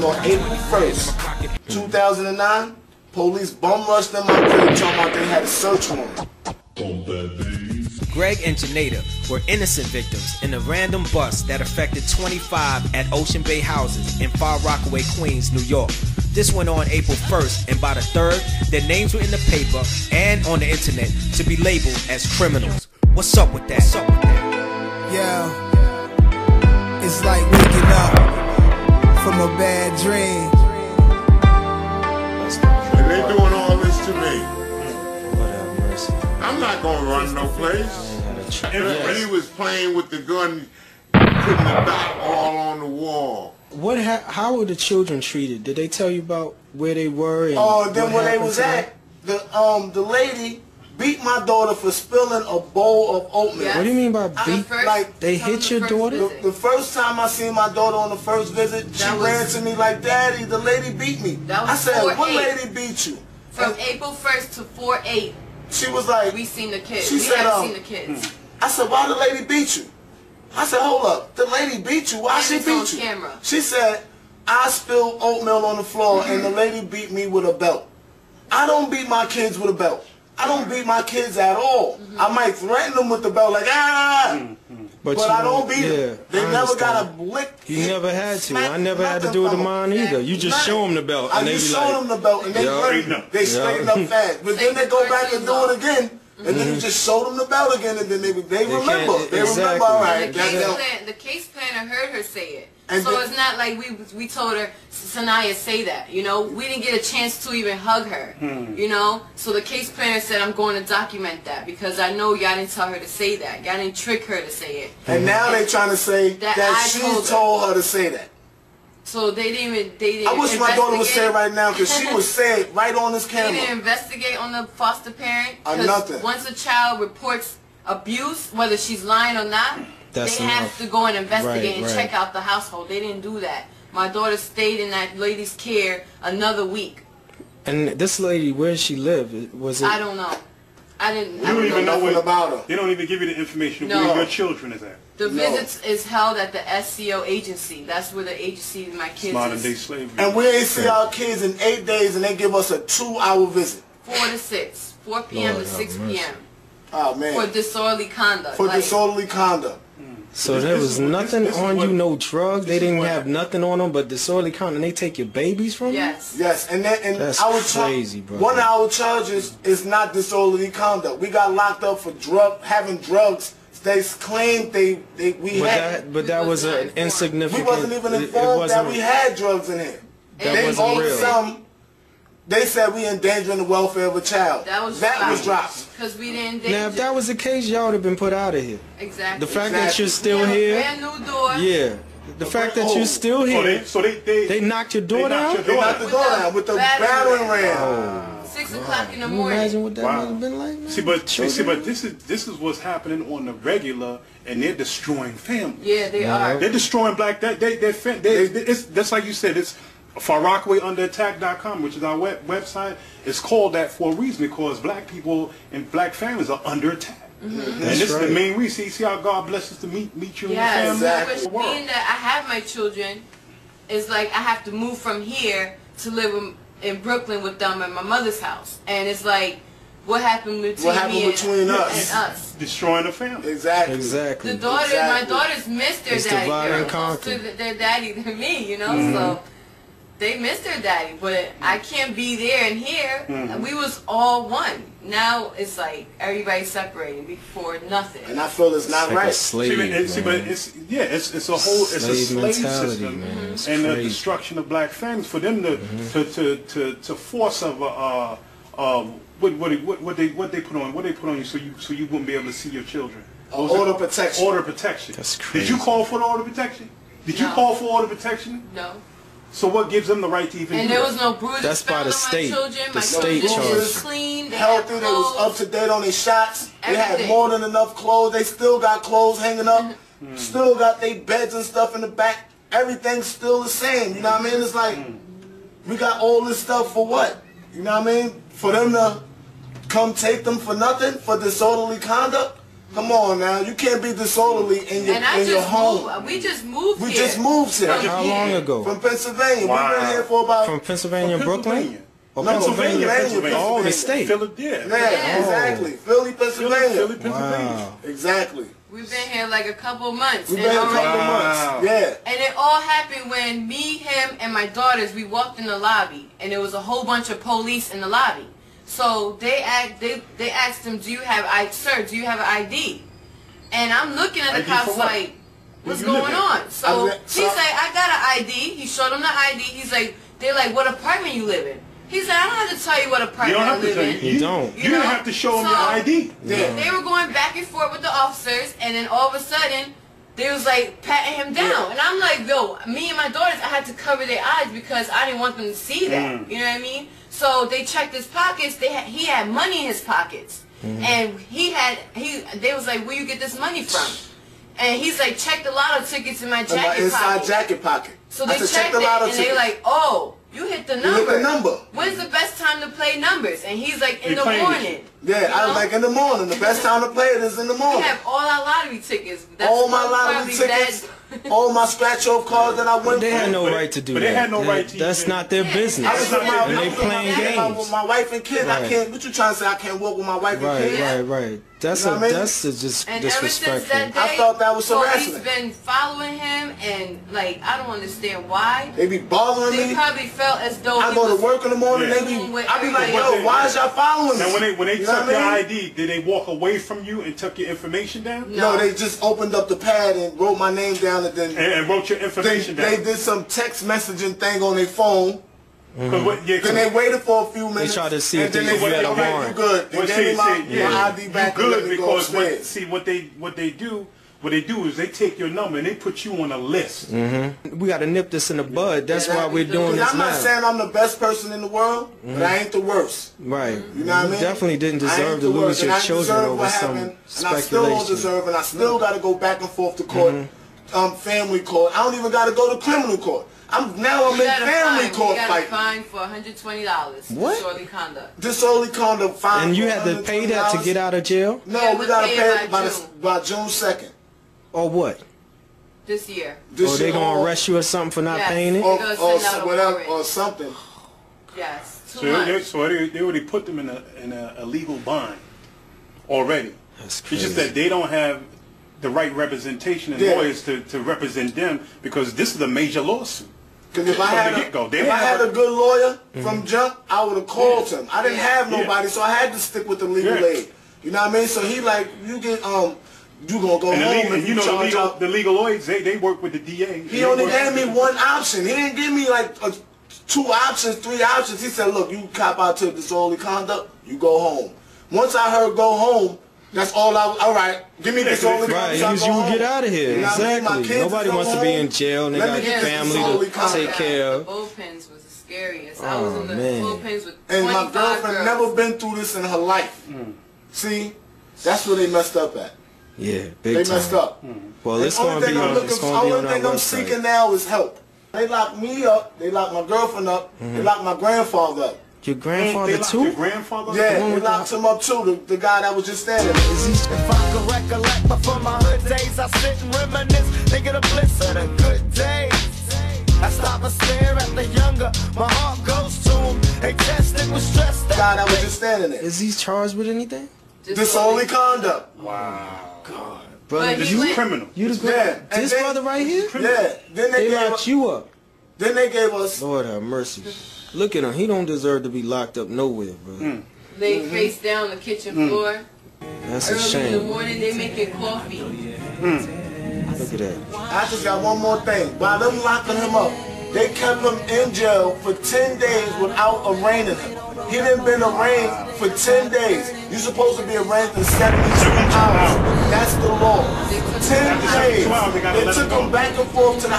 On April 1st, 2009, police bum rushed in my crib talking about they had a search warrant. Greg and Janeda were innocent victims in a random bust that affected 25 at Ocean Bay houses in Far-Rockaway, Queens, New York. This went on April 1st, and by the 3rd, their names were in the paper and on the internet to be labeled as criminals. What's up with that? Yeah, it's like waking up from a bad dream. And they doing all this to me. I'm not gonna run no place. And he was playing with the gun, putting the dot all on the wall. How were the children treated? Did they tell you about where they were? And then where they was at, the lady beat my daughter for spilling a bowl of oatmeal. Yes. What do you mean by beat? Like they hit your daughter? The first time I seen my daughter on the first visit, she ran to me like, "Daddy, the lady beat me." I said, "What lady beat you?" From April 1st to 4/8. She was like, "We seen the kids." She said, "We seen the kids." I said, "Why the lady beat you?" I said, "Hold up, the lady beat you. Why she beat you?" Camera. She said, "I spilled oatmeal on the floor and the lady beat me with a belt." I don't beat my kids with a belt. I don't beat my kids at all. I might threaten them with the belt, like, but I don't beat them. They never got a lick. You never had to. I never had to do it to mine either. You just show them the belt. I just show them the belt and they straighten up fast. But then they go back and do it again. And then you just show them the belt again, and then they remember. They remember, all right. The case planner heard her say it. So it's not like we told her, Sanaya, say that. You know, we didn't get a chance to even hug her. You know, so the case planner said, "I'm going to document that because I know y'all didn't tell her to say that. Y'all didn't trick her to say it." And now they trying to say that she told her to say that. So they didn't even. I wish my daughter would say it right now because she would say it right on this camera. They didn't investigate on the foster parent. Nothing. Once a child reports abuse, whether she's lying or not, they have to go and investigate and check out the household. They didn't do that. My daughter stayed in that lady's care another week. And this lady, where did she live? Was it? I don't know. I didn't. You don't even know nothing about her. They don't even give you the information where your children is at. The visits is held at the SCO agency. That's where the agency my kids Modern day slavery. And we ain't see our kids in 8 days, and they give us a 2-hour visit. 4 to 6, 4 p.m. to 6 p.m. Oh man. For disorderly conduct. For disorderly conduct. So there was nothing on you, no drugs. They didn't have nothing on them, but disorderly conduct. And they take your babies from you. Yes, and that's crazy, bro. One of our charges is not disorderly conduct. We got locked up for having drugs. They claimed we had. But that was an insignificant. We wasn't even informed that we had drugs in here. That wasn't real. They said we endangering the welfare of a child. That was dropped. Because we didn't. Now, if that was the case, y'all would have been put out of here. Exactly. The fact that you're still here. Brand new door. Yeah. The fact that you're still here. So they knocked your door down? They knocked the door down with the battering ram. 6 o'clock in the morning. Can you imagine what that must have been like, man? See, but this is what's happening on the regular, and they're destroying families. Yeah, they are. They're destroying black. That's like you said. It's Far-Rockaway-UnderAttack.com, which is our website. It's called that for a reason because black people and black families are under attack. And this is the main reason. See how God blesses to meet you and your family. Exactly. Being that I have my children, it's like I have to move from here to live in Brooklyn with them at my mother's house, and it's like, what happened between us? Destroying the family. Exactly. The daughters, my daughters miss their daddy. They're closer to their daddy than me, you know. So they miss their daddy, but I can't be there and here. We was all one. Now it's like everybody's separating before nothing. And I feel it's not right. Slave, but it's a slave system, and the destruction of black families for them to force of what they put on you so you wouldn't be able to see your children. Order protection. Order protection. That's crazy. Did you call for the order protection? Did you call for order protection? No. So what gives them the right to even? And there was no bruises. That's by the state. My children. The state was clean. They healthy. had They was up to date on their shots. Everything. They had more than enough clothes. They still got clothes hanging up. Still got their beds and stuff in the back. everything's still the same. You know what I mean? It's like, we got all this stuff for what? You know what I mean? For them to come take them for nothing? For disorderly conduct? Come on now, you can't be disorderly in your home. We just moved here. We just moved here. How long ago? From Pennsylvania. Wow. We've been here for about... From Pennsylvania, Brooklyn? No, Pennsylvania. Oh, the state. Philadelphia. Yeah, exactly. Philly, Pennsylvania. Philly, Pennsylvania. Wow. Exactly. We've been here like a couple months. We've been here a couple months. Yeah. And it all happened when me, him, and my daughters, we walked in the lobby, and there was a whole bunch of police in the lobby. So they asked him, do you have an ID? And I'm looking at the cops like, what's going on? So he's like, I got an ID. He showed him the ID. He's like, they're like, what apartment you live in? He's like, I don't have to tell you what apartment I live in. You don't. You don't have to show them your ID. They were going back and forth with the officers, and then all of a sudden, they was like patting him down. And I'm like, yo, me and my daughters, I had to cover their eyes because I didn't want them to see that. You know what I mean? So they checked his pockets. He had money in his pockets. And they was like, where you get this money from? And he's like, check the lotto tickets in my jacket pocket. Inside jacket pocket. So they checked it, and they like, oh, you hit the number. You hit the number. When's the best time to play numbers? And he's like, in the morning. Yeah, I was like, in the morning. The best time to play it is in the morning. We have all our lottery tickets. That's all my lottery tickets, all my scratch-off cards that I went They had no right to do that. They had no right to. That's not their business. And they playing games. With my wife and kids, I can't. What you trying to say? I can't walk with my wife and kids? Right. That's just and disrespectful. Ever since that day, I thought that was harassment. He's been following him, and like I don't understand why. They be bothering me. They probably felt as though I go to work in the morning. I be like, yo, why is y'all following me? Now when they took your ID, did they walk away from you and took your information down? No, they just opened up the pad and wrote my name down and then and wrote your information down. They did some text messaging thing on their phone. Then they waited for a few minutes. They tried to see if they had a warrant. You good. They gave me my ID back. You good because what they do is they take your number and they put you on a list. We got to nip this in the bud. That's why we're doing this I'm not saying I'm the best person in the world, but I ain't the worst. Right. You know what I mean? Definitely didn't deserve to lose your children over some speculation. And I still don't deserve, and I still got to go back and forth to court, family court. I don't even got to go to criminal court. I'm in family court fighting. You got a fine for $120. What? Disorderly conduct. Disorderly conduct fine. And you had to pay that to get out of jail? No, we got to pay it by June 2nd. Or what? This year. Or they gonna arrest you or something for not paying it? Or whatever, or something. Yes. So they already put them in a legal bond already. That's crazy. Mm. It's just that they don't have the right representation and lawyers to represent them because this is a major lawsuit. Because if I had a good lawyer from jump, I would have called him. I didn't have nobody, so I had to stick with the legal aid. You know what I mean? So he like, you get you gonna go home and you charge up. The legal lawyers, they work with the DA. He only gave me one option. He didn't give me like 2 options, 3 options. He said, look, you cop out to disorderly conduct, you go home. Once I heard go home, that's all right, give me disorderly conduct. Right, you get out of here. Exactly. Nobody wants to be in jail and they got family to take care of. The bullpens was the scariest. I was in the bullpens with 25 And my girlfriend girls. never been through this in her life. See? That's where they messed up at. Yeah, big time. They messed up. Well, it's going to be on our website. The only thing I'm seeking now is help. They locked me up. They locked my girlfriend up. They locked my grandfather up. Your grandfather too? Your grandfather? Yeah, they locked him up too. The guy that was just standing there. If I could recollect before my hood days, I sit and reminisce, thinking of bliss of the good days. I stop and stare at the younger, my heart goes to him. They tested with stress. The guy that was just standing there. Is he charged with anything? Disorderly conduct. Wow. God. Brother, you criminal. You the this brother right here? Yeah. Then they locked you up. Then they gave us. Lord have mercy. Look at him. He don't deserve to be locked up nowhere, bro. They face down the kitchen floor. That's a shame. Early in the morning, they making coffee. Look at that. I just got one more thing. While them locking him up, they kept him in jail for 10 days without arraigning him. He didn't been arraigned for 10 days. You're supposed to be arraigned in 72 hours. That's the law. 10 days. They took him back and forth to the